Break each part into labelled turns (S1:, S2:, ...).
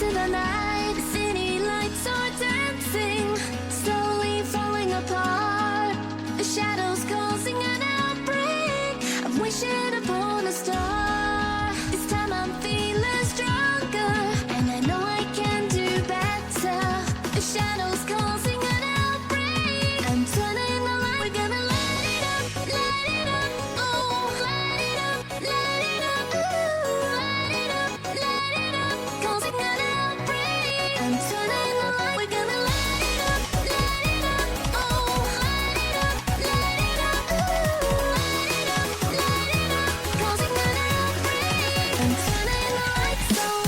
S1: into the night. The city lights are dancing, slowly falling apart. The shadows causing an outbreak. I'm wishing upon a star. This time I'm feeling stronger, and I know I can do better. The shadows causing an outbreak. I'm turning the light. We're gonna light it up, oh, light it up, ooh, light it up, causing an outbreak. I'm turning the light. We're gonna light it up, oh, light it up, ooh, light it up, causing an outbreak. I'm turning the lights on.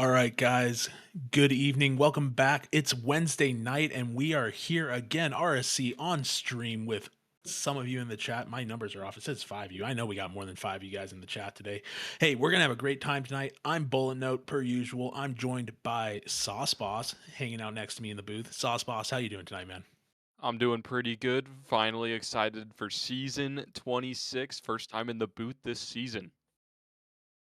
S2: All right, guys. Good evening. Welcome back. It's Wednesday night, and we are here again, RSC on stream with some of you in the chat. My numbers are off. It says 5 of you. I know we got more than 5 of you guys in the chat today. Hey, we're going to have a great time tonight. I'm Bulletnote, per usual. I'm joined by Sauce Boss, hanging out next to me in the booth. Sauce Boss, how you doing tonight, man?
S3: I'm doing pretty good. Finally excited for season 26. First time in the booth this season.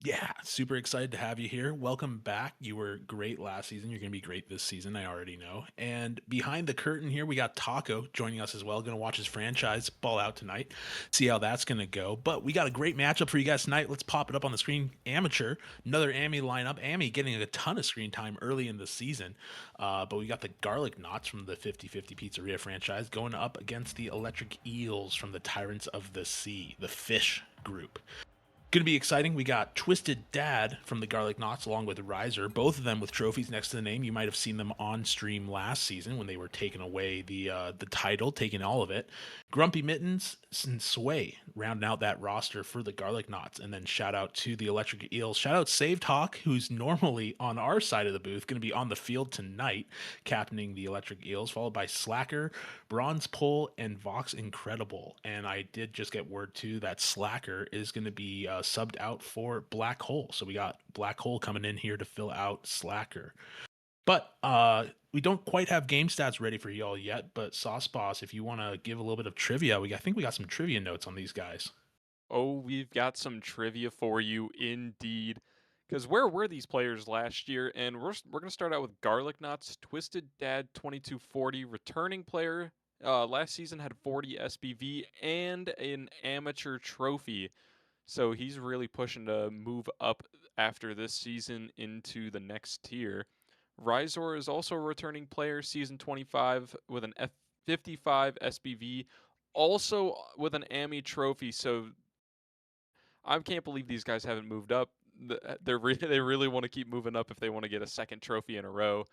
S2: Yeah, super excited to have you here. Welcome back. You were great last season. You're going to be great this season, I already know. And behind the curtain here, we got Taco joining us as well. Going to watch his franchise ball out tonight, see how that's going to go. But we got a great matchup for you guys tonight. Let's pop it up on the screen. Amateur, another Amy lineup. Amy getting a ton of screen time early in the season. But we got the Garlic Knots from the 50/50 Pizzeria franchise going up against the Electric Eels from the Tyrants of the Sea, the Fish group. Going to be exciting. We got Twisted Dad from the Garlic Knots along with Ryzor, both of them with trophies next to the name. You might have seen them on stream last season when they were taking away the title, taking all of it. Grumpy Mittens and Sway rounding out that roster for the Garlic Knots. And then shout out to the Electric Eels. Shout out SavedHawk, who's normally on our side of the booth, going to be on the field tonight, captaining the Electric Eels, followed by Slacker, Bronzetpole, and VoxIncredible. And I did just get word too that Slacker is going to be subbed out for Black Hole. So we got Black Hole coming in here to fill out Slacker. But we don't quite have game stats ready for y'all yet. But Sauce Boss, if you want to give a little bit of trivia, I think we got some trivia notes on these guys.
S3: Oh, we've got some trivia for you indeed. Because where were these players last year? And we're going to start out with Garlic Knots, Twisted Dad 2240, returning player. Last season had 40 SBV and an amateur trophy. So he's really pushing to move up after this season into the next tier. Ryzor is also a returning player, season 25 with an F55 SBV, also with an AMI trophy. So I can't believe these guys haven't moved up. They really want to keep moving up if they want to get a second trophy in a row.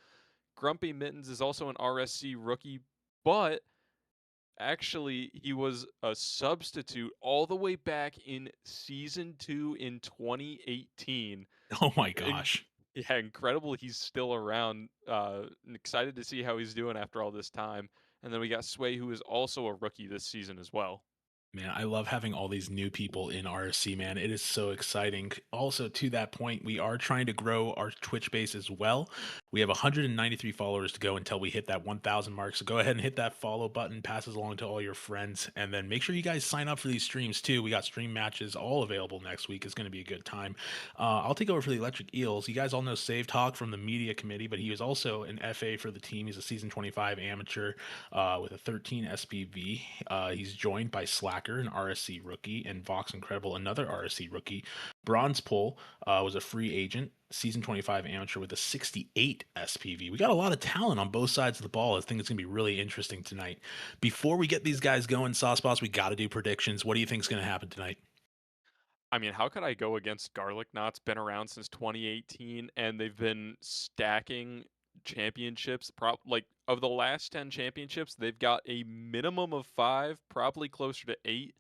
S3: Grumpy Mittens is also an RSC rookie, but actually, he was a substitute all the way back in season 2 in 2018.
S2: Oh my gosh.
S3: Yeah, incredible. He's still around. Excited to see how he's doing after all this time. And then we got Sway, who is also a rookie this season as well.
S2: Man, I love having all these new people in RSC, man. It is so exciting. Also, to that point, we are trying to grow our Twitch base as well. We have 193 followers to go until we hit that 1,000 mark. So go ahead and hit that follow button, pass it along to all your friends, and then make sure you guys sign up for these streams too. We got stream matches all available next week. It's going to be a good time. I'll take over for the Electric Eels. You guys all know SavedHawk from the media committee, but he was also an FA for the team. He's a season 25 amateur with a 13 SPV. He's joined by Slack Hacker, an RSC rookie, and VoxIncredible, another RSC rookie. Bronzetpole was a free agent, season 25 amateur with a 68 SPV. We got a lot of talent on both sides of the ball. I think it's going to be really interesting tonight. Before we get these guys going, Sauceboss, we got to do predictions. What do you think is going to happen tonight?
S3: I mean, how could I go against Garlic Knots? Been around since 2018, and they've been stacking championships. Like of the last 10 championships, they've got a minimum of 5, probably closer to 8.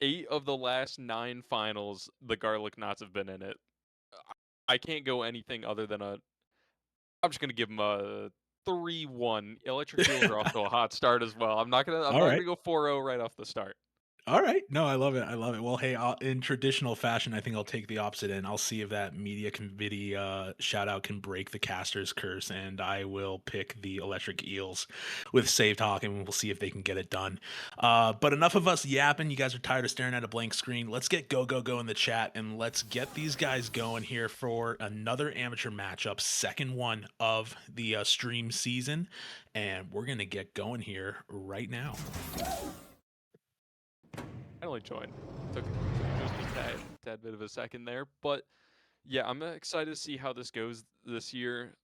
S3: 8 of the last 9 finals, the Garlic Knots have been in it. I can't go anything other than a. I'm just gonna give them a 3-1. Electric Eels are off to a hot start as well. I'm not
S2: All right.
S3: gonna go 4-0 right off the start.
S2: All right. No, I love it. I love it. Well, hey, in traditional fashion, I think I'll take the opposite end. I'll see if that media committee shout out can break the caster's curse, and I will pick the Electric Eels with SavedHawk, and we'll see if they can get it done. But enough of us yapping. You guys are tired of staring at a blank screen. Let's get go in the chat, and let's get these guys going here for another amateur matchup, second one of the stream season, and we're going to get going here right now.
S3: I only joined. Took just a tad bit of a second there, but yeah, I'm excited to see how this goes this year.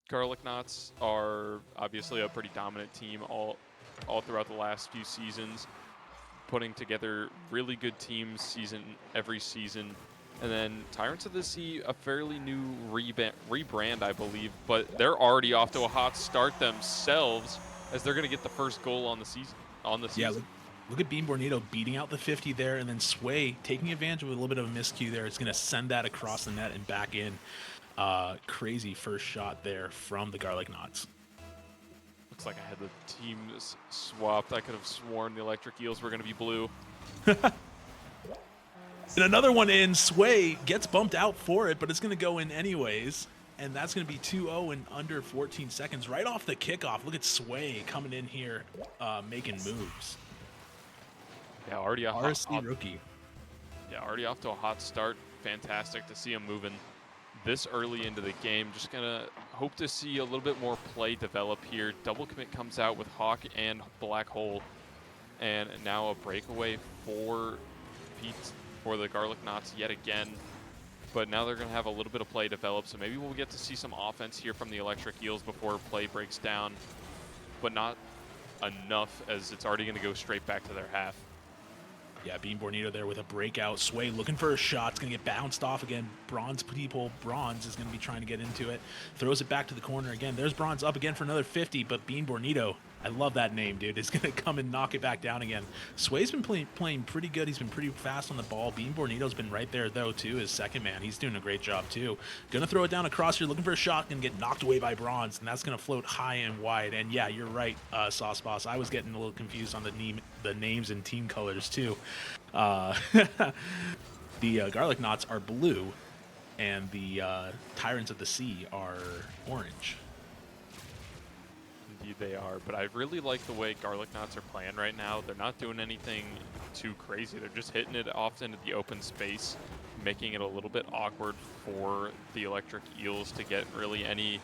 S3: Garlic Knots are obviously a pretty dominant team all throughout the last few seasons, putting together really good teams every season. And then Tyrants of the Sea, a fairly new rebrand, I believe, but they're already off to a hot start themselves as they're going to get the first goal on the season.
S2: Yeah, look at Bean Bornito beating out the 50 there, and then Sway taking advantage of a little bit of a miscue there. It's going to send that across the net and back in. Crazy first shot there from the Garlic Knots.
S3: Looks like I had the teams swapped. I could have sworn the Electric Eels were going to be blue.
S2: And another one in. Sway gets bumped out for it, but it's going to go in anyways. And that's going to be 2-0 in under 14 seconds. Right off the kickoff, look at Sway coming in here, making moves.
S3: Yeah, already a
S2: RSC rookie.
S3: Yeah, already off to a hot start. Fantastic to see him moving this early into the game. Just going to hope to see a little bit more play develop here. Double commit comes out with Hawk and Black Hole. And now a breakaway for the Garlic Knots yet again. But now they're going to have a little bit of play develop, so maybe we'll get to see some offense here from the Electric Eels before play breaks down, but not enough as it's already going to go straight back to their half.
S2: Yeah, Bean Bornito there with a breakout. Sway looking for a shot. It's going to get bounced off again. Bronze is going to be trying to get into it. Throws it back to the corner again. There's Bronze up again for another 50, but Bean Bornito, I love that name, dude, is going to come and knock it back down again. Sway's been playing pretty good. He's been pretty fast on the ball. Bean Bornito's been right there, though, too, his second man. He's doing a great job, too. Going to throw it down across here, looking for a shot, and get knocked away by Bronze, and that's going to float high and wide. And, yeah, you're right, Sauce Boss. I was getting a little confused on the names and team colors, too. The Garlic Knots are blue, and the Tyrants of the Sea are orange.
S3: Indeed they are, but I really like the way Garlic Knots are playing right now. They're not doing anything too crazy. They're just hitting it off into the open space, making it a little bit awkward for the Electric Eels to get really any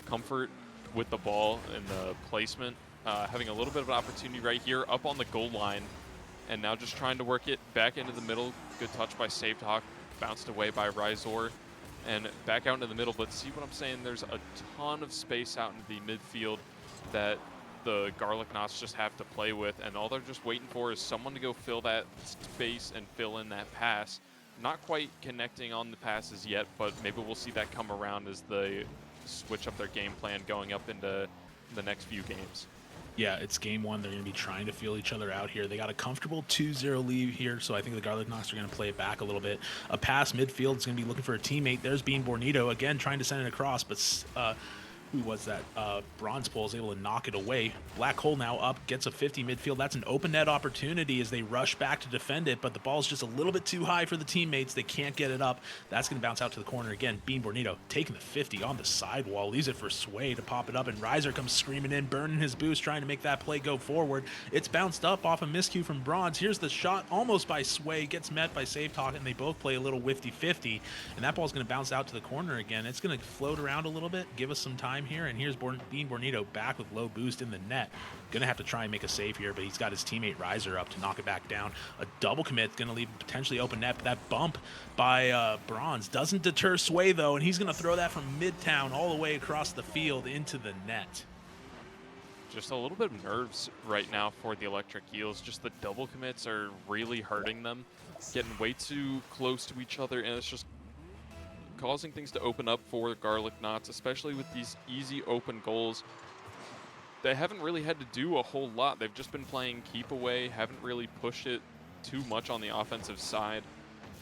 S3: comfort with the ball and the placement. Having a little bit of an opportunity right here up on the goal line, and now just trying to work it back into the middle. Good touch by SavedHawk, bounced away by Ryzor, and back out into the middle. But see what I'm saying? There's a ton of space out into the midfield that the Garlic Knots just have to play with, and all they're just waiting for is someone to go fill that space and fill in that pass. Not quite connecting on the passes yet, but maybe we'll see that come around as they switch up their game plan going up into the next few games.
S2: Yeah, it's game one. They're going to be trying to feel each other out here. They got a comfortable 2-0 lead here, so I think the Garlic Knots are going to play it back a little bit. A pass midfield is going to be looking for a teammate. There's Bean Bornito, again, trying to send it across, but who was that? Bronzetpole is able to knock it away. Black Hole now up, gets a 50 midfield. That's an open net opportunity as they rush back to defend it, but the ball's just a little bit too high for the teammates. They can't get it up. That's going to bounce out to the corner again. Bean Bornito taking the 50 on the sidewall. Leaves it for Sway to pop it up, and Ryzor comes screaming in, burning his boost, trying to make that play go forward. It's bounced up off a miscue from Bronze. Here's the shot almost by Sway. Gets met by SavedHawk, and they both play a little 50-50, and that ball's going to bounce out to the corner again. It's going to float around a little bit, give us some time time here, and here's Bean Bornito back with low boost in the net. Gonna have to try and make a save here, but he's got his teammate Ryzor up to knock it back down. A double commit gonna leave potentially open net, but that bump by Bronze doesn't deter swway though, and he's gonna throw that from midtown all the way across the field into the net.
S3: Just a little bit of nerves right now for the Electric Eels. Just the double commits are really hurting them, getting way too close to each other, and it's just causing things to open up for Garlic Knots, especially with these easy open goals. They haven't really had to do a whole lot. They've just been playing keep away, haven't really pushed it too much on the offensive side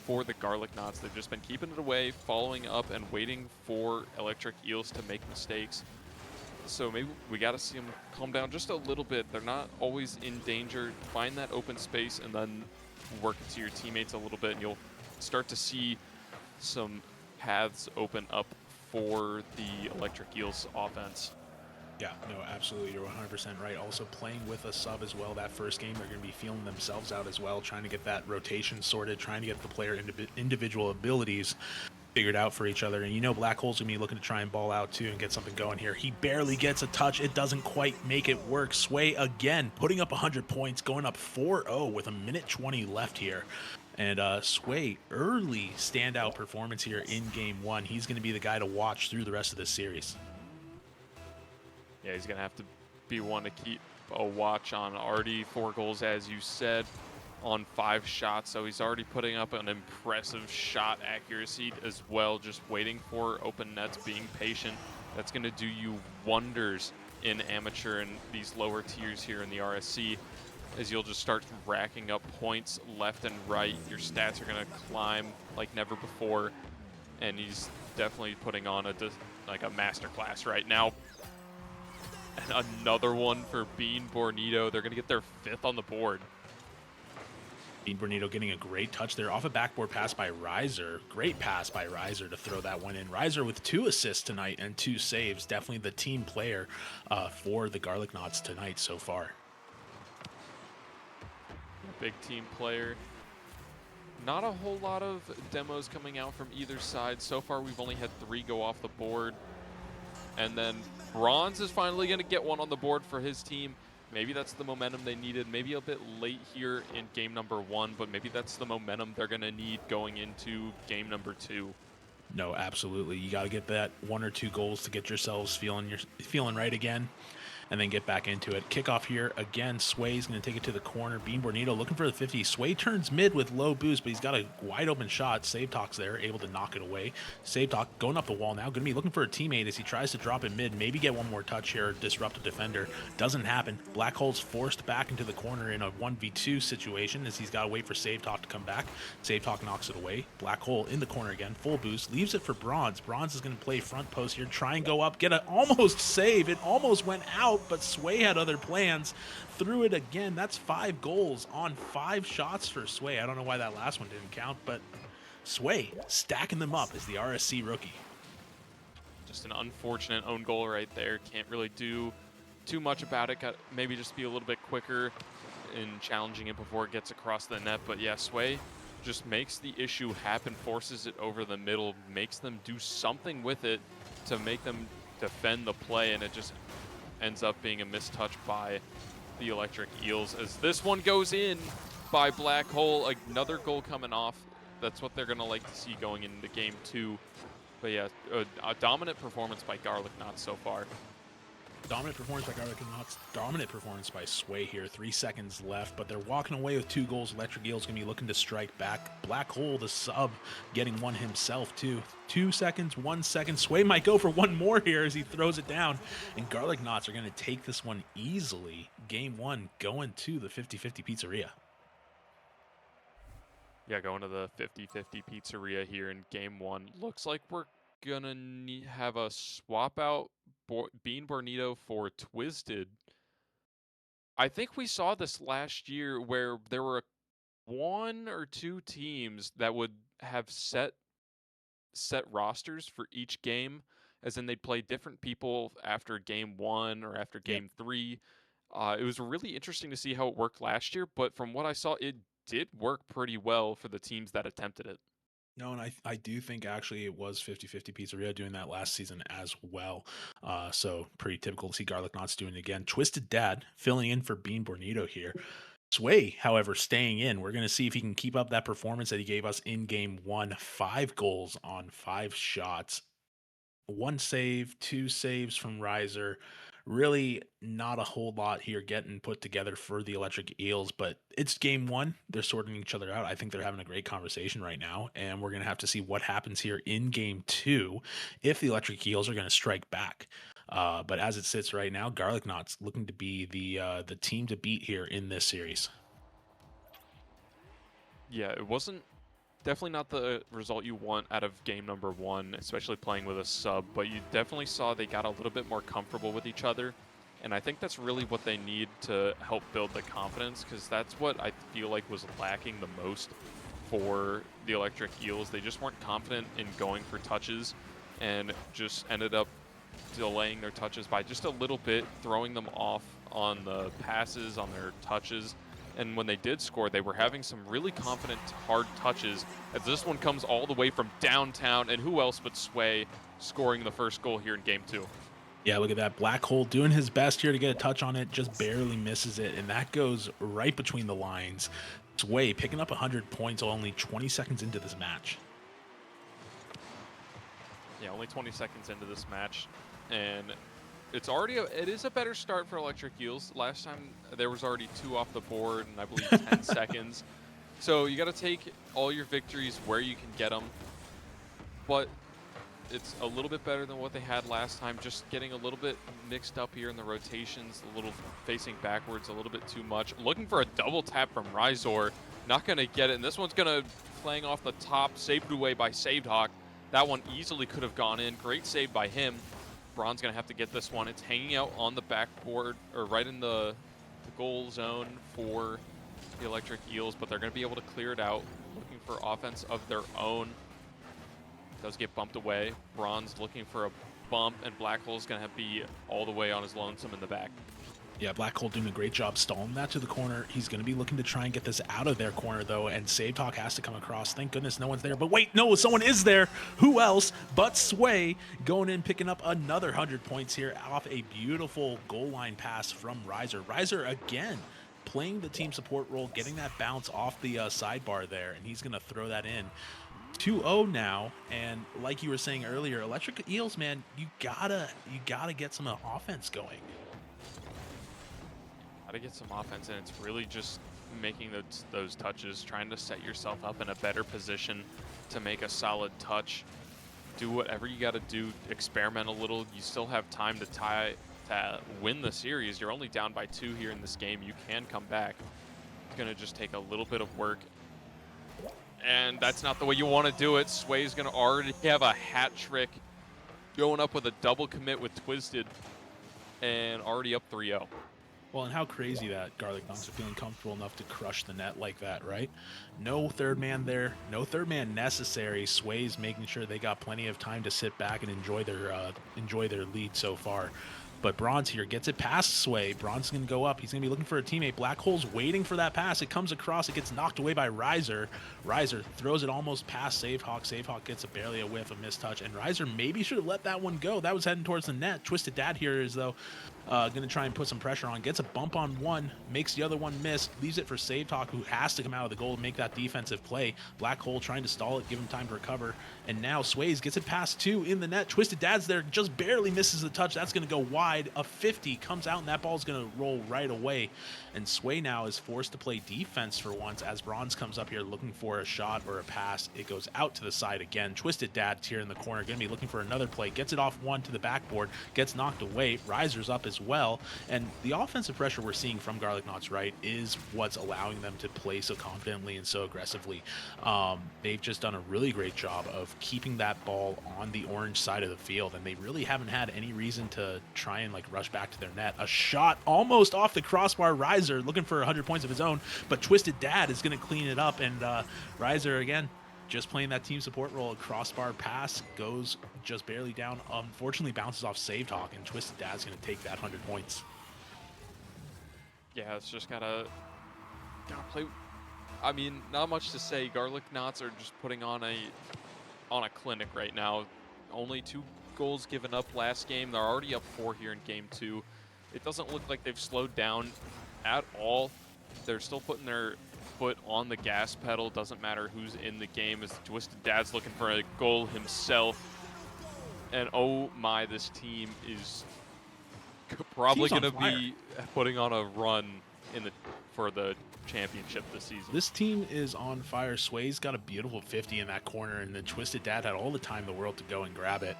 S3: for the Garlic Knots. They've just been keeping it away, following up, and waiting for Electric Eels to make mistakes. So maybe we got to see them calm down just a little bit. They're not always in danger. Find that open space and then work it to your teammates a little bit, and you'll start to see some paths open up for the Electric Eels offense.
S2: Yeah, no, absolutely. You're 100% right. Also playing with a sub as well. That first game, they're going to be feeling themselves out as well, trying to get that rotation sorted, trying to get the player individual abilities figured out for each other. And you know Black Hole's going to be looking to try and ball out too and get something going here. He barely gets a touch. It doesn't quite make it work. swway again, putting up 100 points, going up 4-0 with a minute 20 left here. And swway, early standout performance here in game one. He's going to be the guy to watch through the rest of this series.
S3: Yeah, he's going to have to be one to keep a watch on. Already 4 goals, as you said, on 5 shots. So he's already putting up an impressive shot accuracy as well, just waiting for open nets, being patient. That's going to do you wonders in amateur and these lower tiers here in the RSC, as you'll just start racking up points left and right. Your stats are going to climb like never before, and he's definitely putting on a masterclass right now. And another one for Bean Bornito. They're going to get their 5th on the board.
S2: Bean Bornito getting a great touch there off a backboard pass by Ryzor. Great pass by Ryzor to throw that one in. Ryzor with 2 assists tonight and 2 saves. Definitely the team player for the Garlic Knots tonight so far.
S3: Big team player. Not a whole lot of demos coming out from either side. So far, we've only had 3 go off the board. And then Bronze is finally going to get one on the board for his team. Maybe that's the momentum they needed. Maybe a bit late here in game number 1, but maybe that's the momentum they're going to need going into game number 2.
S2: No, absolutely. You got to get that 1 or 2 goals to get yourselves feeling right again, and then get back into it. Kickoff here again. swway's going to take it to the corner. Bean Bornito looking for the 50. swway turns mid with low boost, but he's got a wide open shot. SavedHawk's there, able to knock it away. SavedHawk going up the wall now, going to be looking for a teammate as he tries to drop it mid, maybe get one more touch here, disrupt a defender. Doesn't happen. Black Hole's forced back into the corner in a 1v2 situation as he's got to wait for SavedHawk to come back. SavedHawk knocks it away. Black Hole in the corner again, full boost, leaves it for Bronze. Bronze is going to play front post here, try and go up, get an almost save. It almost went out, but swway had other plans, threw it again. That's 5 goals on 5 shots for swway. I don't know why that last one didn't count, but swway stacking them up as the RSC rookie.
S3: Just an unfortunate own goal right there. Can't really do too much about it. Got maybe just be a little bit quicker in challenging it before it gets across the net. But yeah, swway just makes the issue happen, forces it over the middle, makes them do something with it to make them defend the play, and it just ends up being a mistouch by the Electric Eels as this one goes in by Black Hole. Another goal coming off. That's what they're going to like to see going into game 2. But yeah, a dominant performance by Garlic Knots so far.
S2: Dominant performance by Garlic Knots, dominant performance by swway here. 3 seconds left, but they're walking away with 2 goals. Electric Eels going to be looking to strike back. Black Hole, the sub, getting one himself too. 2 seconds, 1 second. swway might go for one more here as he throws it down. And Garlic Knots are going to take this one easily. Game 1 going to the 50-50 Pizzeria.
S3: Yeah, going to the 50-50 Pizzeria here in game 1. Looks like we're gonna have a swap out Bean Bornito for Twisted. I think we saw this last year where there were 1 or 2 teams that would have set rosters for each game, as in they'd play different people after game 1 or after game 3. It was really interesting to see how it worked last year, but from what I saw, it did work pretty well for the teams that attempted it.
S2: No, and I do think actually it was 50-50 Pizzeria doing that last season as well. So pretty typical to see Garlic Knots doing it again. Twisted Dad filling in for Bean Bornito here. Sway, however, staying in. We're going to see if he can keep up that performance that he gave us in game one. 5 goals on 5 shots. 1 save, 2 saves from Ryzor. Really not a whole lot here getting put together for the Electric Eels, but it's game one. They're sorting each other out. I think they're having a great conversation right now, and we're going to have to see what happens here in game two if the Electric Eels are going to strike back. But as it sits right now, Garlic Knots looking to be the team to beat here in this series.
S3: Yeah, it wasn't definitely not the result you want out of game number one, especially playing with a sub, but you definitely saw they got a little bit more comfortable with each other. And I think that's really what they need to help build the confidence, because that's what I feel like was lacking the most for the Electric Eels. They just weren't confident in going for touches and just ended up delaying their touches by just a little bit, throwing them off on the passes, on their touches. And when they did score, they were having some really confident, hard touches, as this one comes all the way from downtown, and who else but Sway scoring the first goal here in game two.
S2: Yeah, look at that. Black Hole doing his best here to get a touch on it, just barely misses it, and that goes right between the lines. Sway picking up 100 points only 20 seconds into this match.
S3: Yeah, only 20 seconds into this match, and it is a better start for Electric Eels. Last time there was already 2 off the board, and I believe 10 seconds. So you got to take all your victories where you can get them, but it's a little bit better than what they had last time. Just getting a little bit mixed up here in the rotations, a little facing backwards, a little bit too much. Looking for a double tap from Ryzor, not going to get it, and this one's going to playing off the top, saved away by SavedHawk. That one easily could have gone in. Great save by him. Braun's going to have to get this one. It's hanging out on the backboard, or right in the goal zone for the Electric Eels, but they're going to be able to clear it out. Looking for offense of their own. Does get bumped away. Braun's looking for a bump, and Black Hole's going to be all the way on his lonesome in the back.
S2: Yeah, Black Hole doing a great job stalling that to the corner. He's going to be looking to try and get this out of their corner, though, and SavedHawk has to come across. Thank goodness no one's there. But wait, no, someone is there. Who else but Sway going in, picking up another 100 points here off a beautiful goal line pass from Ryzor. Ryzor, again, playing the team support role, getting that bounce off the sidebar there, and he's going to throw that in. 2-0 now, and like you were saying earlier, Electric Eels, man, you gotta get some offense going.
S3: To get some offense, and it's really just making those touches, trying to set yourself up in a better position to make a solid touch. Do whatever you got to do, experiment a little. You still have time to win the series. You're only down by 2 here in this game. You can come back. It's going to just take a little bit of work, and that's not the way you want to do it. Sway's going to already have a hat trick, going up with a double commit with Twisted, and already up 3-0.
S2: Well, and how crazy that Garlic Knots are feeling comfortable enough to crush the net like that, right? No third man there, no third man necessary. Sway's making sure they got plenty of time to sit back and enjoy their lead so far. But Bronze here gets it past Sway. Bronze is going to go up. He's going to be looking for a teammate. Black Hole's waiting for that pass. It comes across. It gets knocked away by Ryzor. Ryzor throws it almost past SavedHawk. SavedHawk gets barely a whiff, a missed touch. And Ryzor maybe should have let that one go. That was heading towards the net. Twisted Dad here is, though, going to try and put some pressure on. Gets a bump on one. Makes the other one miss. Leaves it for SavedHawk, who has to come out of the goal to make that defensive play. Black Hole trying to stall it, give him time to recover. And now Sways gets it past 2 in the net. Twisted Dad's there, just barely misses the touch. That's going to go wide. A 50 comes out, and that ball's going to roll right away. And Sway now is forced to play defense for once as Bronze comes up here looking for a shot or a pass. It goes out to the side again. Twisted Dad's here in the corner, going to be looking for another play. Gets it off one to the backboard, gets knocked away. Ryzor's up as well. And the offensive pressure we're seeing from Garlic Knots, right, is what's allowing them to play so confidently and so aggressively. They've just done a really great job of keeping that ball on the orange side of the field, and they really haven't had any reason to try and like rush back to their net. A shot almost off the crossbar. Ryzor looking for 100 points of his own, but Twisted Dad is going to clean it up, and Ryzor again just playing that team support role. A crossbar pass goes just barely down, unfortunately bounces off SavedHawk, and Twisted Dad's going to take that 100 points.
S3: Yeah, it's just gotta play. I mean, not much to say. Garlic Knots are just putting on a clinic right now. Only 2 goals given up last game. They're already up 4 here in game 2. It doesn't look like they've slowed down at all. They're still putting their foot on the gas pedal. Doesn't matter who's in the game, as Twisted Dad's looking for a goal himself. And oh my, this team is probably going to be putting on a run for the championship this season.
S2: This team is on fire. Sway's got a beautiful 50 in that corner, and then Twisted Dad had all the time in the world to go and grab it.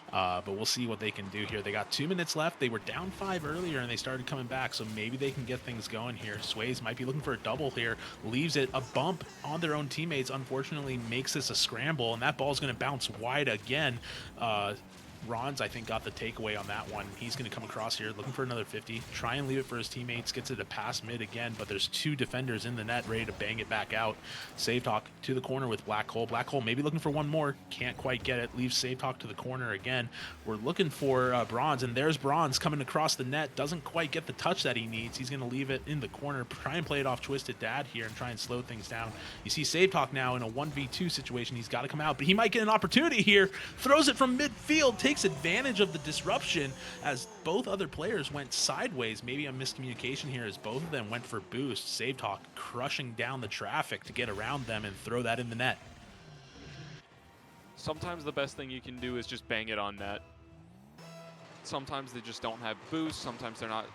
S2: But we'll see what they can do here. They got 2 minutes left. They were down 5 earlier, and they started coming back, so maybe they can get things going here. Sways might be looking for a double here. Leaves it a bump on their own teammates. Unfortunately, makes this a scramble, and that ball's going to bounce wide again. Ron's, I think, got the takeaway on that one. He's going to come across here looking for another 50, try and leave it for his teammates, gets it a pass mid again, but there's 2 defenders in the net ready to bang it back out. SavedHawk to the corner with Black Hole. Black Hole maybe looking for one more, can't quite get it, leaves SavedHawk to the corner again. We're looking for Bronze, and there's Bronze coming across the net, doesn't quite get the touch that he needs. He's going to leave it in the corner, try and play it off Twisted Dad here and try and slow things down. You see SavedHawk now in a 1v2 situation. He's got to come out, but he might get an opportunity here. Throws it from midfield, takes advantage of the disruption as both other players went sideways. Maybe a miscommunication here as both of them went for boost. SavedHawk crushing down the traffic to get around them and throw that in the net.
S3: Sometimes the best thing you can do is just bang it on net. Sometimes they just don't have boost. Sometimes they're not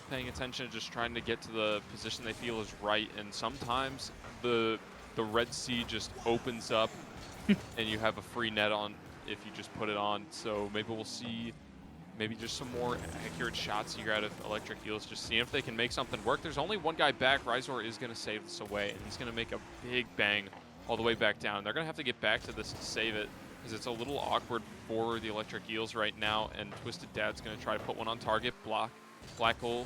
S3: paying attention, just trying to get to the position they feel is right. And sometimes the Red Sea just opens up and you have a free net on if you just put it on. So maybe we'll see maybe just some more accurate shots here out of Electric Eels, just seeing if they can make something work. There's only one guy back. Ryzor is going to save this away, and he's going to make a big bang all the way back down. They're going to have to get back to this to save it, because it's a little awkward for the Electric Eels right now, and Twisted Dad's going to try to put one on target. Black Hole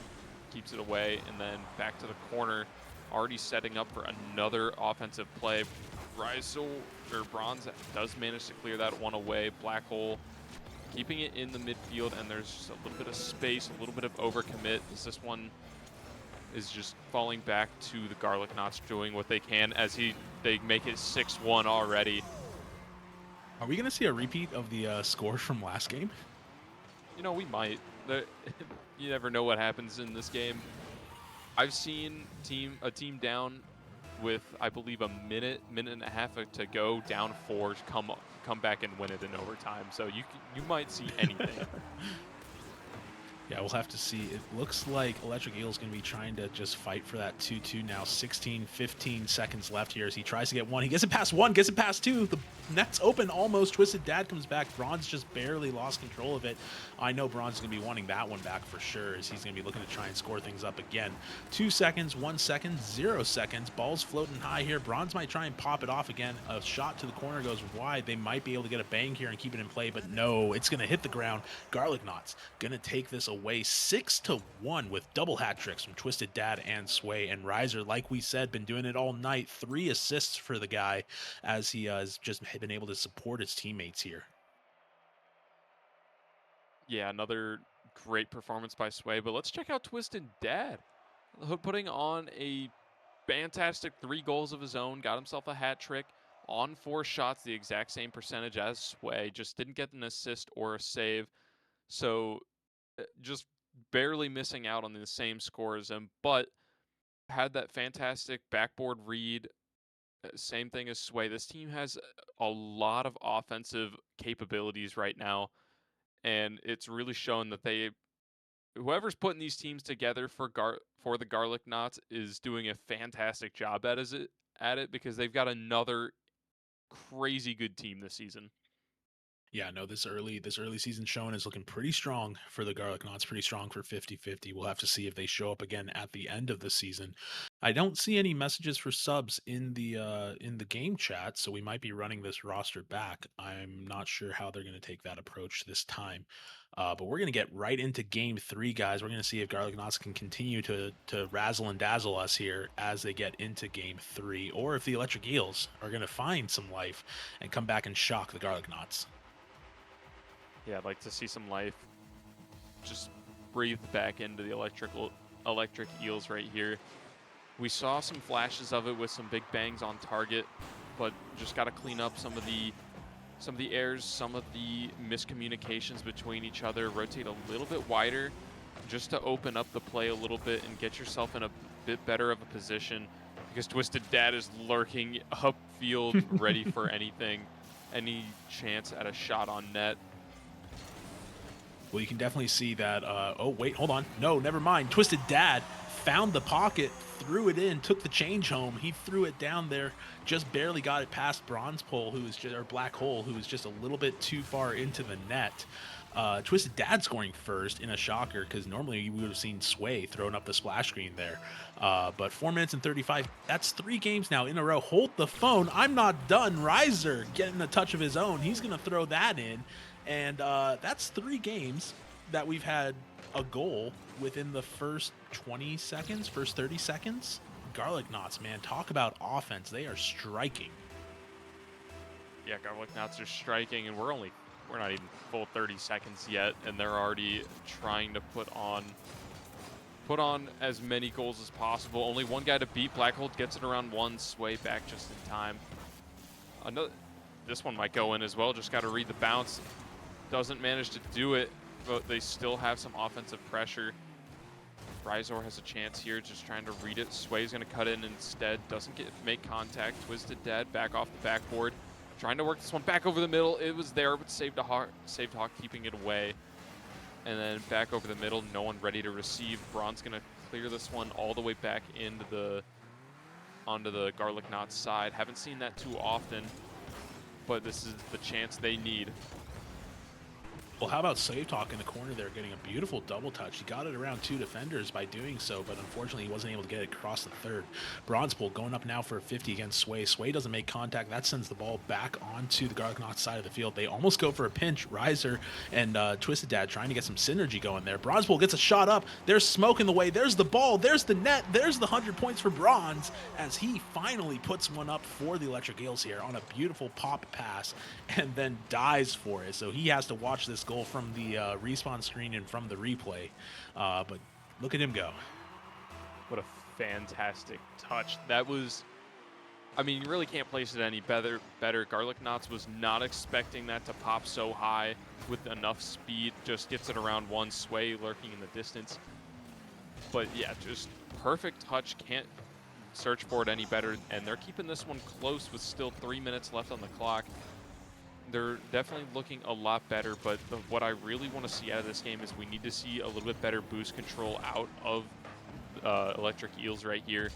S3: keeps it away, and then back to the corner, already setting up for another offensive play. Ryzor, or Bronze, does manage to clear that one away. Black Hole keeping it in the midfield, and there's just a little bit of space, a little bit of overcommit, as this one is just falling back to the Garlic Knots doing what they can as they make it 6-1 already.
S2: Are we going to see a repeat of the score from last game?
S3: You know, we might. You never know what happens in this game. I've seen a team down with, I believe, a minute and a half to go, down 4, come back and win it in overtime. So you might see anything.
S2: Yeah, we'll have to see. It looks like Electric Eels going to be trying to just fight for that 2-2 now. 15 seconds left here as he tries to get one. He gets it past 1, gets it past 2. The net's open almost. Twisted Dad comes back. Bronze just barely lost control of it. I know Bronze is going to be wanting that one back for sure, as he's going to be looking to try and score things up again. 2 seconds, 1 second, 0 seconds. Ball's floating high here. Bronze might try and pop it off again. A shot to the corner goes wide. They might be able to get a bang here and keep it in play, but no, it's going to hit the ground. Garlic Knots going to take this away 6-1 with double hat tricks from Twisted Dad and Sway. And Ryzor, like we said, been doing it all night. 3 assists for the guy, as he has just been able to support his teammates here.
S3: Yeah, another great performance by Sway, but let's check out Twisted Dad. Putting on a fantastic 3 goals of his own, got himself a hat trick on 4 shots, the exact same percentage as Sway, just didn't get an assist or a save. So just barely missing out on the same score as him, but had that fantastic backboard read. Same thing as Sway. This team has a lot of offensive capabilities right now, and it's really shown that whoever's putting these teams together for the Garlic Knots is doing a fantastic job at it, because they've got another crazy good team this season.
S2: Yeah, no, this early season showing is looking pretty strong for the Garlic Knots, pretty strong for 50-50. We'll have to see if they show up again at the end of the season. I don't see any messages for subs in the game chat, so we might be running this roster back. I'm not sure how they're going to take that approach this time. But we're going to get right into game 3, guys. We're going to see if Garlic Knots can continue to razzle and dazzle us here as they get into game 3, or if the Electric Eels are going to find some life and come back and shock the Garlic Knots.
S3: Yeah, I'd like to see some life just breathe back into the Electric Eels right here. We saw some flashes of it with some big bangs on target, but just got to clean up some of the errors, some of the miscommunications between each other, rotate a little bit wider just to open up the play a little bit and get yourself in a bit better of a position, because Twisted Dad is lurking upfield ready for anything, any chance at a shot on net.
S2: Well, you can definitely see that. Oh, wait, hold on. No, never mind. Twisted Dad found the pocket, threw it in, took the change home. He threw it down there, just barely got it past Bronzepole, who was just, or Black Hole, who was just a little bit too far into the net. Twisted Dad scoring first in a shocker, because normally we would have seen swway throwing up the splash screen there. But 4 minutes and 35, that's 3 games now in a row. Hold the phone. I'm not done. Ryzor getting a touch of his own. He's going to throw that in. And that's 3 games that we've had a goal within the first 20 seconds, first 30 seconds. Garlic Knots, man, talk about offense. They are striking.
S3: Yeah, Garlic Knots are striking, and we're not even full 30 seconds yet, and they're already trying to put on as many goals as possible. Only one guy to beat. Black Hole gets it around 1, swway back just in time. This one might go in as well. Just got to read the bounce. Doesn't manage to do it, but they still have some offensive pressure. Ryzor has a chance here, just trying to read it. swway's going to cut in instead. Doesn't make contact. Twisted Dad back off the backboard. Trying to work this one back over the middle. It was there, but SavedHawk keeping it away. And then back over the middle, no one ready to receive. Bron's going to clear this one all the way back onto the Garlic Knots side. Haven't seen that too often, but this is the chance they need.
S2: Well, how about SavedHawk in the corner there getting a beautiful double touch? He got it around 2 defenders by doing so, but unfortunately he wasn't able to get it across the third. Bronzepole going up now for a 50 against swway. swway doesn't make contact. That sends the ball back onto the Garlic Knots side of the field. They almost go for a pinch. Ryzor and Twisted Dad trying to get some synergy going there. Bronzepole gets a shot up. There's smoke in the way. There's the ball. There's the net. There's the 100 points for Bronze, as he finally puts one up for the Electric Eels here on a beautiful pop pass and then dies for it. So he has to watch this goal from the respawn screen and from the replay, but look at him go.
S3: What a fantastic touch. That was, I mean, you really can't place it any better. Garlic Knots was not expecting that to pop so high with enough speed. Just gets it around 1, swway lurking in the distance. But yeah, just perfect touch. Can't search for it any better. And they're keeping this one close with still 3 minutes left on the clock. They're definitely looking a lot better, but what I really want to see out of this game is we need to see a little bit better boost control out of Electric Eels right here.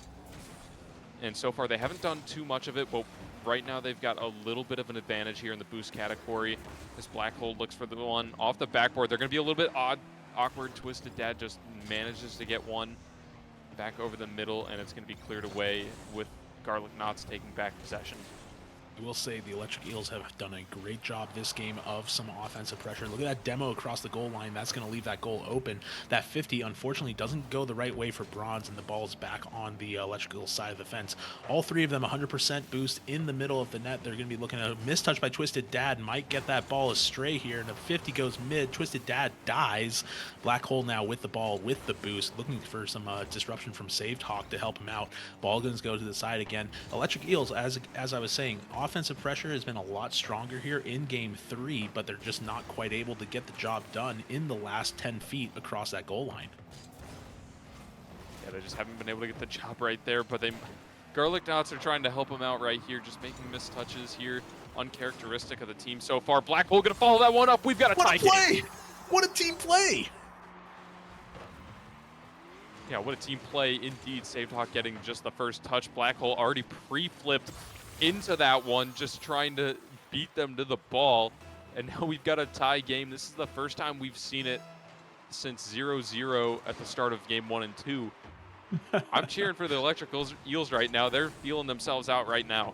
S3: And so far they haven't done too much of it, but right now they've got a little bit of an advantage here in the boost category. This Black Hole looks for the one off the backboard. They're going to be a little bit awkward. Twisted Dad just manages to get one back over the middle, and it's going to be cleared away with Garlic Knots taking back possession.
S2: I will say the Electric Eels have done a great job this game of some offensive pressure. Look at that demo across the goal line. That's going to leave that goal open. That 50, unfortunately, doesn't go the right way for Bronze, and the ball is back on the Electric Eels side of the fence. All 3 of them 100% boost in the middle of the net. They're going to be looking at a mistouch by Twisted Dad. Might get that ball astray here, and the 50 goes mid. Twisted Dad dies. Black Hole now with the ball, with the boost, looking for some disruption from SavedHawk to help him out. Ball goes to the side again. Electric Eels, as I was saying, offensive pressure has been a lot stronger here in game 3, but they're just not quite able to get the job done in the last 10 feet across that goal line.
S3: Yeah, they just haven't been able to get the job right there, but Garlic Knots are trying to help them out right here, just making missed touches here, uncharacteristic of the team so far. Black Hole gonna follow that one up. We've got a tie game.
S2: What a play! What a team play!
S3: Yeah, what a team play indeed. SavedHawk getting just the first touch. Black Hole already pre-flipped into that one, just trying to beat them to the ball. And now we've got a tie game. This is the first time we've seen it since 0-0 at the start of game 1 and 2. I'm cheering for the Electric Eels right now. They're feeling themselves out right now.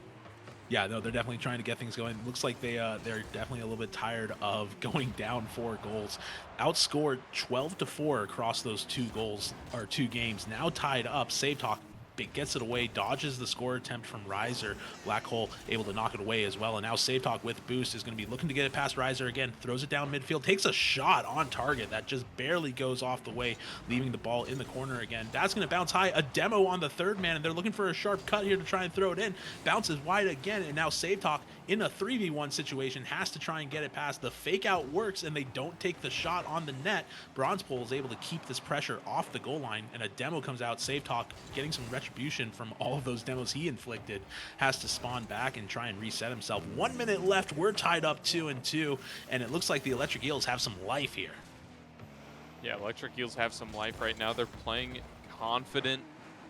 S2: Yeah, no, they're definitely trying to get things going. Looks like they're definitely a little bit tired of going down 4 goals. Outscored 12-4 across those 2 games. Now tied up. SavedHawk gets it away, dodges the score attempt from Ryzor. Black Hole able to knock it away as well, and now SavedHawk with boost is going to be looking to get it past Ryzor again, throws it down midfield, takes a shot on target that just barely goes off the way, leaving the ball in the corner again. That's going to bounce high, a demo on the third man, and they're looking for a sharp cut here to try and throw it in. Bounces wide again, and now SavedHawk in a 3v1 situation has to try and get it past. The fake out works, and they don't take the shot on the net. Bronzepole is able to keep this pressure off the goal line, and a demo comes out. SavedHawk, getting some retribution from all of those demos he inflicted, has to spawn back and try and reset himself. 1 minute left, we're tied up 2-2, and it looks like the Electric Eels have some life here.
S3: Yeah, Electric Eels have some life right now. They're playing confident,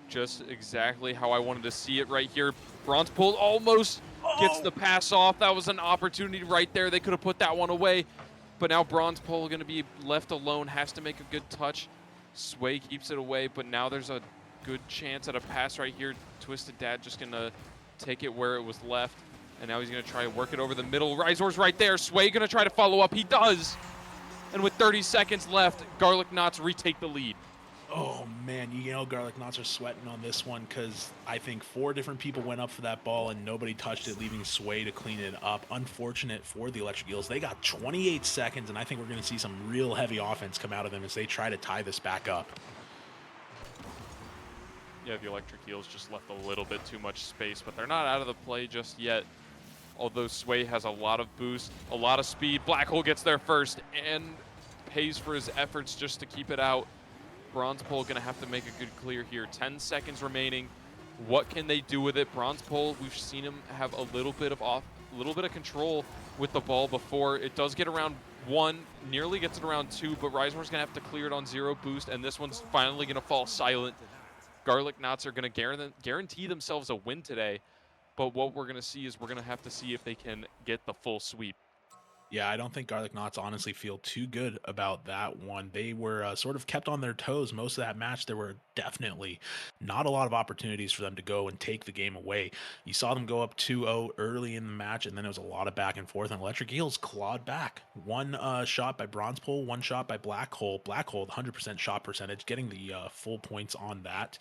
S3: just exactly how I wanted to see it right here. Bronzepole almost gets the pass off. That was an opportunity right there. They could have put that one away, but now Bronzepole going to be left alone, has to make a good touch. Sway keeps it away, but now there's a good chance at a pass right here. Twisted Dad just going to take it where it was left, and now he's going to try to work it over the middle. Ryzor's right there. Sway going to try to follow up. He does. And with 30 seconds left, Garlic Knots retake the lead.
S2: Oh man, you know Garlic Knots are sweating on this one because I think 4 different people went up for that ball and nobody touched it, leaving Sway to clean it up. Unfortunate for the Electric Eels. They got 28 seconds, and I think we're going to see some real heavy offense come out of them as they try to tie this back up.
S3: Yeah, the Electric Eels just left a little bit too much space, but they're not out of the play just yet. Although Sway has a lot of boost, a lot of speed. Black Hole gets there first and pays for his efforts just to keep it out. Bronzepole going to have to make a good clear here. 10 seconds remaining. What can they do with it? Bronzepole, we've seen him have a little bit of control with the ball before. It does get around 1, nearly gets it around 2, but Ryzor's going to have to clear it on 0 boost, and this one's finally going to fall silent. Garlic Knots are going to guarantee themselves a win today, but what we're going to see is we're going to have to see if they can get the full sweep.
S2: Yeah, I don't think Garlic Knots honestly feel too good about that one. They were sort of kept on their toes most of that match. There were definitely not a lot of opportunities for them to go and take the game away. You saw them go up 2-0 early in the match, and then it was a lot of back and forth, and Electric Eels clawed back. One shot by Bronzepole, one shot by Black Hole. Black Hole, 100% shot percentage, getting the full points on that.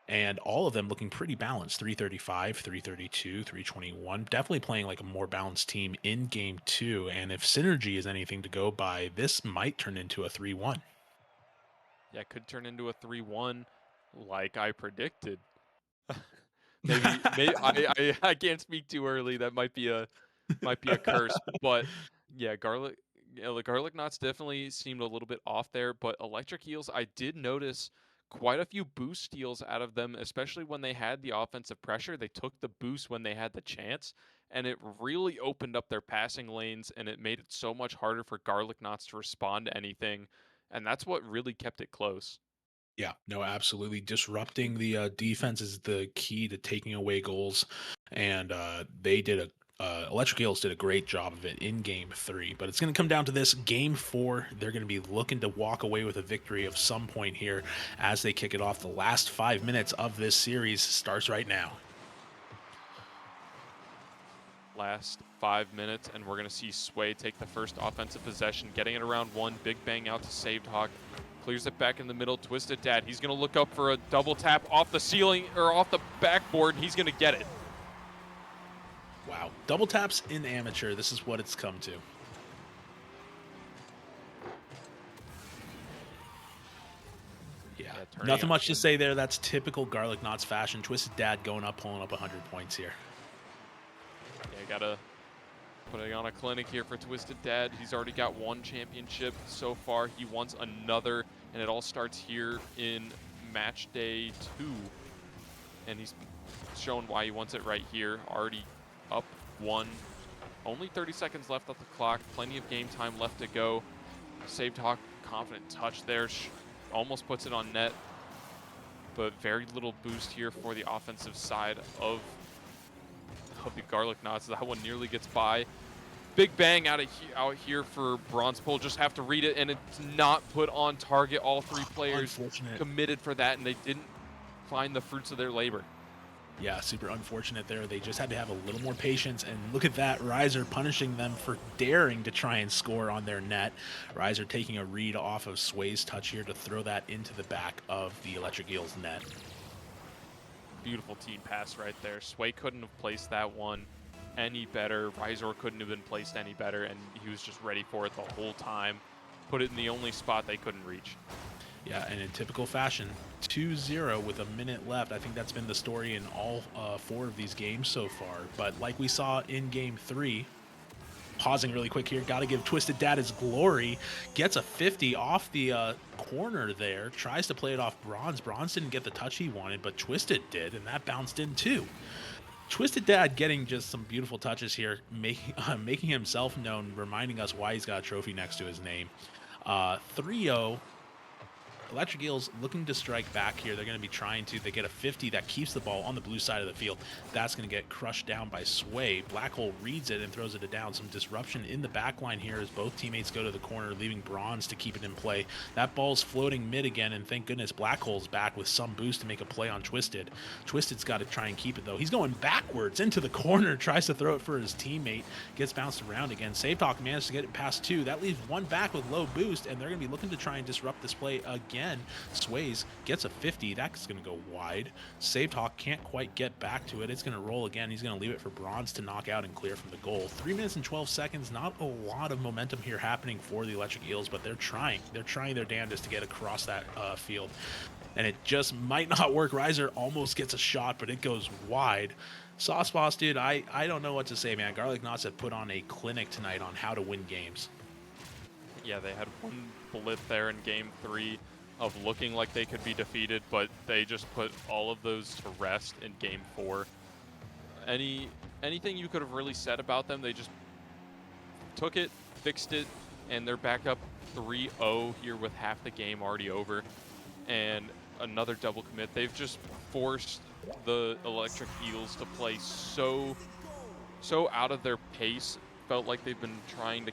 S2: And all of them looking pretty balanced. 335, 332, 321. Definitely playing like a more balanced team in game 2. And if synergy is anything to go by, this might turn into a 3-1.
S3: Yeah, it could turn into a 3-1 like I predicted. maybe I can't speak too early. That might be a curse. But yeah, Garlic Knots definitely seemed a little bit off there. But Electric Eels, I did notice quite a few boost steals out of them, especially when they had the offensive pressure. They took the boost when they had the chance, and it really opened up their passing lanes, and it made it so much harder for Garlic Knots to respond to anything, and that's what really kept it close.
S2: Yeah, no, absolutely. Disrupting the defense is the key to taking away goals, and they did a Electric Eels did a great job of it in game 3, but it's going to come down to this game 4. They're going to be looking to walk away with a victory of some point here as they kick it off. The last 5 minutes of this series starts right now.
S3: Last 5 minutes, and we're going to see Sway take the first offensive possession, getting it around 1. Big bang out to SavedHawk. Clears it back in the middle. Twisted Dad. He's going to look up for a double tap off the ceiling or off the backboard, and he's going to get it.
S2: Wow. Double taps in amateur. This is what it's come to. Yeah. Nothing much to say there. That's typical Garlic Knots fashion. Twisted Dad going up, pulling up 100 points here.
S3: Yeah, gotta put it on a clinic here for Twisted Dad. He's already got 1 championship so far. He wants another, and it all starts here in match day 2. And he's shown why he wants it right here. Already up 1. Only 30 seconds left on the clock. Plenty of game time left to go. SavedHawk, confident touch there. Almost puts it on net. But very little boost here for the offensive side of the Garlic Knots. That one nearly gets by. Big bang out here for Bronzepole. Just have to read it, and it's not put on target. All 3 players committed for that, and they didn't find the fruits of their labor.
S2: Yeah, super unfortunate there. They just had to have a little more patience, and look at that. Ryzor punishing them for daring to try and score on their net. Ryzor taking a read off of Sway's touch here to throw that into the back of the Electric Eels net.
S3: beautiful team pass right there. Sway couldn't have placed that one any better. Ryzor couldn't have been placed any better, and he was just ready for it the whole time. Put it in the only spot they couldn't reach.
S2: Yeah, and in typical fashion, 2-0 with a minute left. I think that's been the story in all 4 of these games so far. But like we saw in Game 3, pausing really quick here, got to give Twisted Dad his glory. Gets a 50 off the corner there. Tries to play it off Bronze. Bronze didn't get the touch he wanted, but Twisted did, and that bounced in too. Twisted Dad getting just some beautiful touches here, making himself known, reminding us why he's got a trophy next to his name. 3-0. Electric Eels looking to strike back here. They're going to be trying to. They get a 50 that keeps the ball on the blue side of the field. That's going to get crushed down by Sway. Black Hole reads it and throws it down. Some disruption in the back line here as both teammates go to the corner, leaving Bronze to keep it in play. That ball's floating mid again, and thank goodness Black Hole's back with some boost to make a play on Twisted. Twisted's got to try and keep it, though. He's going backwards into the corner, tries to throw it for his teammate. Gets bounced around again. SavedHawk managed to get it past 2. That leaves 1 back with low boost, and they're going to be looking to try and disrupt this play again. Sways gets a 50. That's going to go wide. SavedHawk can't quite get back to it. It's going to roll again. He's going to leave it for Bronze to knock out and clear from the goal. 3 minutes and 12 seconds. Not a lot of momentum here happening for the Electric Eels, but they're trying. They're trying their damnedest to get across that field. And it just might not work. Ryzor almost gets a shot, but it goes wide. Sauce Boss, dude, I don't know what to say, man. Garlic Knots have put on a clinic tonight on how to win games.
S3: Yeah, they had one blip there in Game 3 of looking like they could be defeated, but they just put all of those to rest in Game 4. Anything you could have really said about them, they just took it, fixed it, and they're back up 3-0 here with half the game already over. And another double commit. They've just forced the Electric Eels to play so out of their pace. Felt like they've been trying to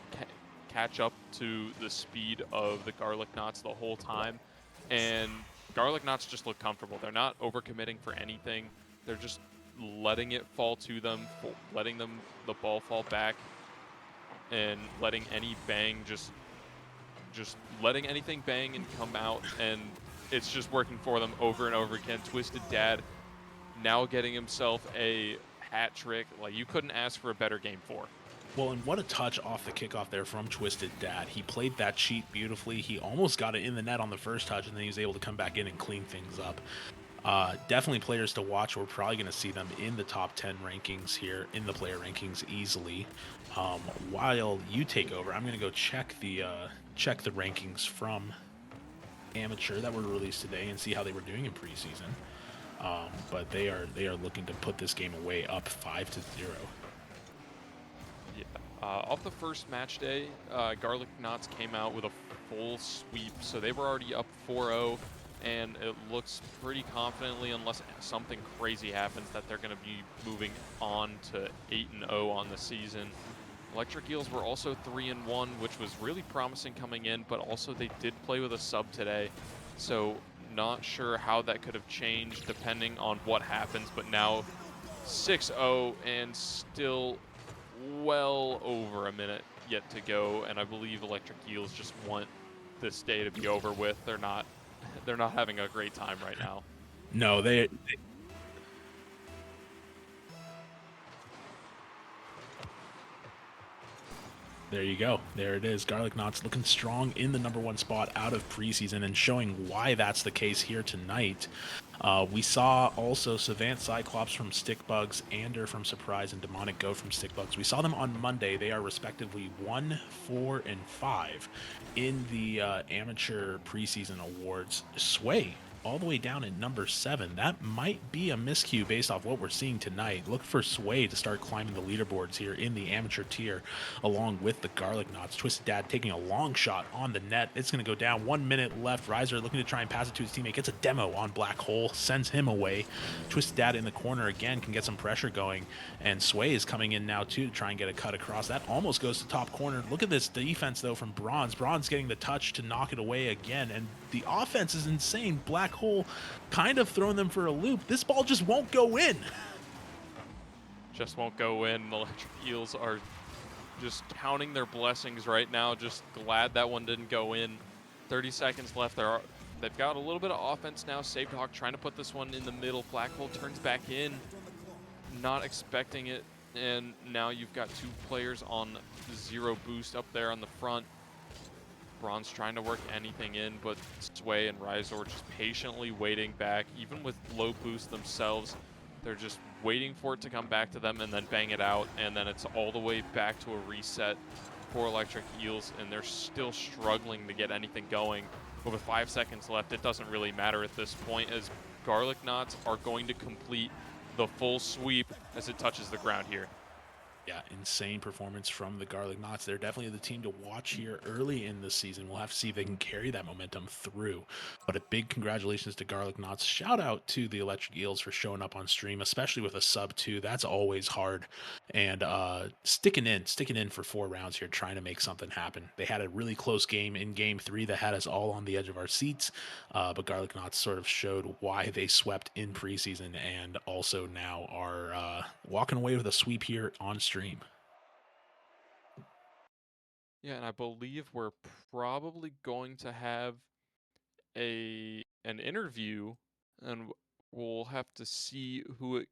S3: catch up to the speed of the Garlic Knots the whole time. And Garlic Knots just look comfortable. They're not overcommitting for anything. They're just letting it fall to them, letting the ball fall back, and letting any bang just letting anything bang and come out, and it's just working for them over and over again. Twisted Dad now getting himself a hat trick. Like, you couldn't ask for a better Game 4.
S2: Well, and what a touch off the kickoff there from Twisted Dad. He played that cheat beautifully. He almost got it in the net on the first touch, and then he was able to come back in and clean things up. Definitely players to watch. We're probably going to see them in the top 10 rankings here, in the player rankings easily. While you take over, I'm going to go check the rankings from Amateur that were released today and see how they were doing in preseason. But they are looking to put this game away up 5-0.
S3: Yeah. Off the first match day, Garlic Knots came out with a full sweep, so they were already up 4-0, and it looks pretty confidently, unless something crazy happens, that they're going to be moving on to 8-0 on the season. Electric Eels were also 3-1, which was really promising coming in, but also they did play with a sub today, so not sure how that could have changed depending on what happens, but now 6-0 and still well over a minute yet to go, and I believe Electric Eels just want this day to be over with. They're not having a great time right now.
S2: No, they there you go. There it is. Garlic Knots looking strong in the #1 spot out of preseason and showing why that's the case here tonight. We saw also Savant Cyclops from Stickbugs, Ander from Surprise, and Demonic Go from Stickbugs. We saw them on Monday. They are respectively 1, 4, and 5 in the amateur preseason awards. Sway all the way down at #7. That might be a miscue based off what we're seeing tonight. Look for Sway to start climbing the leaderboards here in the amateur tier along with the Garlic Knots. Twisted Dad taking a long shot on the net. It's going to go down. 1 minute left. Ryzor looking to try and pass it to his teammate. Gets a demo on Black Hole. Sends him away. Twisted Dad in the corner again can get some pressure going. And Sway is coming in now too to try and get a cut across. That almost goes to top corner. Look at this defense though from Bronze. Bronze getting the touch to knock it away again. And the offense is insane. Black Hole kind of throwing them for a loop. This ball just won't go in.
S3: Just won't go in. The Electric Eels are just counting their blessings right now. Just glad that one didn't go in. 30 seconds left. They're they've got a little bit of offense now. SavedHawk trying to put this one in the middle. Black Hole turns back in, not expecting it. And now you've got two players on 0 boost up there on the front. Bronze trying to work anything in, but swway and Ryzor just patiently waiting back. Even with low boost themselves, they're just waiting for it to come back to them and then bang it out. And then it's all the way back to a reset for Electric Eels, and they're still struggling to get anything going. But with 5 seconds left, it doesn't really matter at this point, as Garlic Knots are going to complete the full sweep as it touches the ground here.
S2: Yeah, insane performance from the Garlic Knots. They're definitely the team to watch here early in this season. We'll have to see if they can carry that momentum through. But a big congratulations to Garlic Knots. Shout out to the Electric Eels for showing up on stream, especially with a sub 2. That's always hard. And sticking in for 4 rounds here, trying to make something happen. They had a really close game in game 3 that had us all on the edge of our seats. But Garlic Knots sort of showed why they swept in preseason and also now are walking away with a sweep here on stream.
S3: Yeah, and I believe we're probably going to have an interview, and we'll have to see who it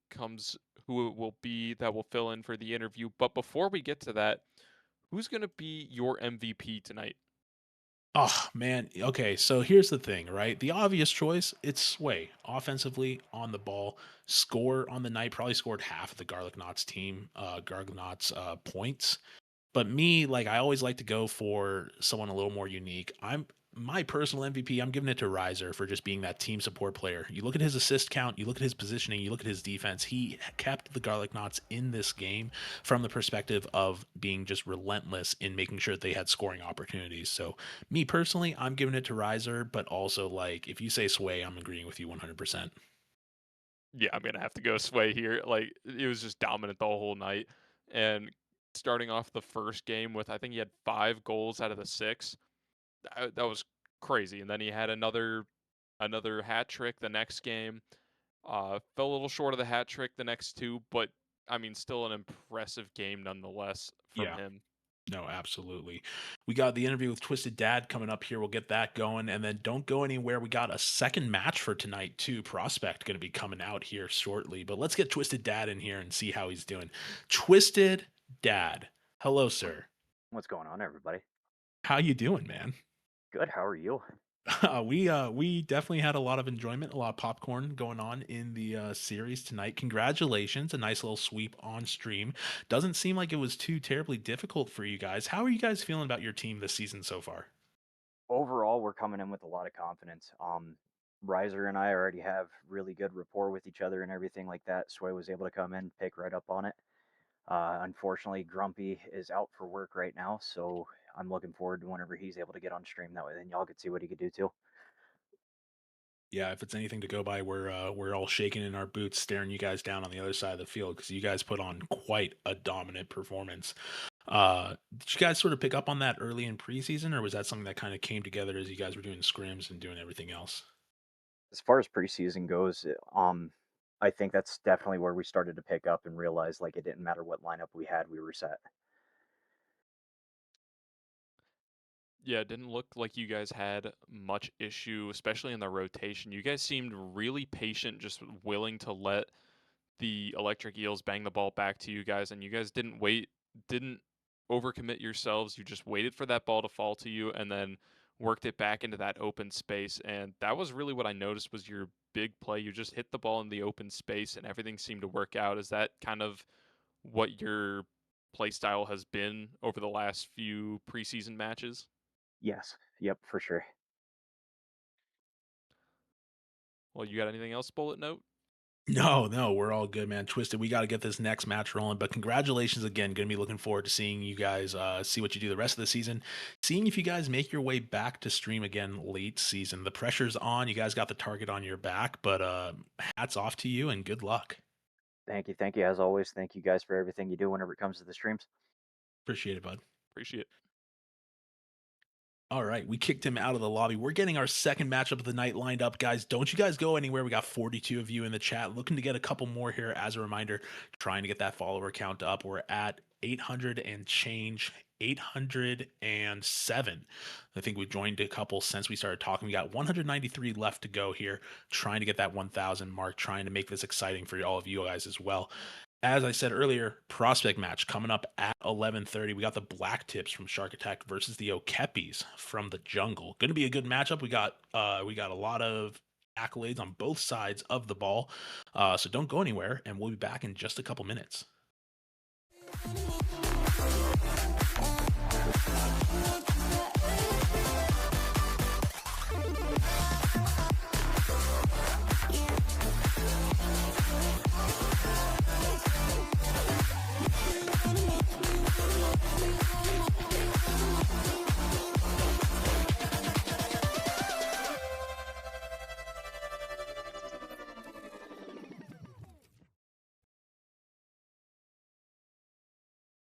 S3: will be that will fill in for the interview. But before we get to that, who's going to be your MVP tonight?
S2: Oh man, okay. So here's the thing, right? The obvious choice, it's swway. Offensively on the ball, score on the night, probably scored half of the Garlic Knots team, Garlic Knots points. But me, like I always like to go for someone a little more unique. I'm my personal MVP, I'm giving it to Ryzor for just being that team support player. You look at his assist count, you look at his positioning, you look at his defense. He kept the Garlic Knots in this game from the perspective of being just relentless in making sure that they had scoring opportunities. So me personally, I'm giving it to Ryzor, but also like if you say swway, I'm agreeing with you 100%.
S3: Yeah, I'm gonna have to go swway here. Like, it was just dominant the whole night, and starting off the first game with, I think he had 5 goals out of the 6. That was crazy. And then he had another hat trick the next game. Fell a little short of the hat trick the next 2, but I mean, still an impressive game nonetheless from
S2: Yeah.
S3: him.
S2: No, absolutely. We got the interview with Twisted Dad coming up here. We'll get that going. And then don't go anywhere. We got a second match for tonight, too. Prospect going to be coming out here shortly. But let's get Twisted Dad in here and see how he's doing. Twisted Dad. Hello, sir.
S4: What's going on, everybody?
S2: How you doing, man?
S4: Good. How are you?
S2: We definitely had a lot of enjoyment, a lot of popcorn going on in the series tonight. Congratulations, a nice little sweep on stream. Doesn't seem like it was too terribly difficult for you guys. How are you guys feeling about your team this season so far?
S4: Overall, we're coming in with a lot of confidence. Ryzor and I already have really good rapport with each other and everything like that. swway was able to come in, pick right up on it. Unfortunately, Grumpy is out for work right now, so I'm looking forward to whenever he's able to get on stream. That way, then y'all could see what he could do too.
S2: Yeah, if it's anything to go by, we're all shaking in our boots, staring you guys down on the other side of the field because you guys put on quite a dominant performance. Did you guys sort of pick up on that early in preseason, or was that something that kind of came together as you guys were doing scrims and doing everything else?
S4: As far as preseason goes, I think that's definitely where we started to pick up and realize like it didn't matter what lineup we had, we were set.
S3: Yeah, it didn't look like you guys had much issue, especially in the rotation. You guys seemed really patient, just willing to let the Electric Eels bang the ball back to you guys, and you guys didn't overcommit yourselves. You just waited for that ball to fall to you and then worked it back into that open space. And that was really what I noticed was your big play. You just hit the ball in the open space and everything seemed to work out. Is that kind of what your play style has been over the last few preseason matches?
S4: Yes. Yep, for sure.
S3: Well, you got anything else, Bulletnote?
S2: No, we're all good, man. Twisted, we got to get this next match rolling. But congratulations again. Going to be looking forward to seeing you guys see what you do the rest of the season. Seeing if you guys make your way back to stream again late season. The pressure's on. You guys got the target on your back, but hats off to you and good luck.
S4: Thank you. Thank you. As always, thank you guys for everything you do whenever it comes to the streams.
S2: Appreciate it, bud.
S3: Appreciate it.
S2: All right, we kicked him out of the lobby. We're getting our second matchup of the night lined up, guys. Don't you guys go anywhere. We got 42 of you in the chat. Looking to get a couple more here as a reminder, trying to get that follower count up. We're at 800 and change, 807. I think we've joined a couple since we started talking. We got 193 left to go here, trying to get that 1,000 mark, trying to make this exciting for all of you guys as well. As I said earlier, prospect match coming up at 11:30. We got the Black Tips from Shark Attack versus the Okepis from the Jungle. Going to be a good matchup. We got a lot of accolades on both sides of the ball. So don't go anywhere, and we'll be back in just a couple minutes.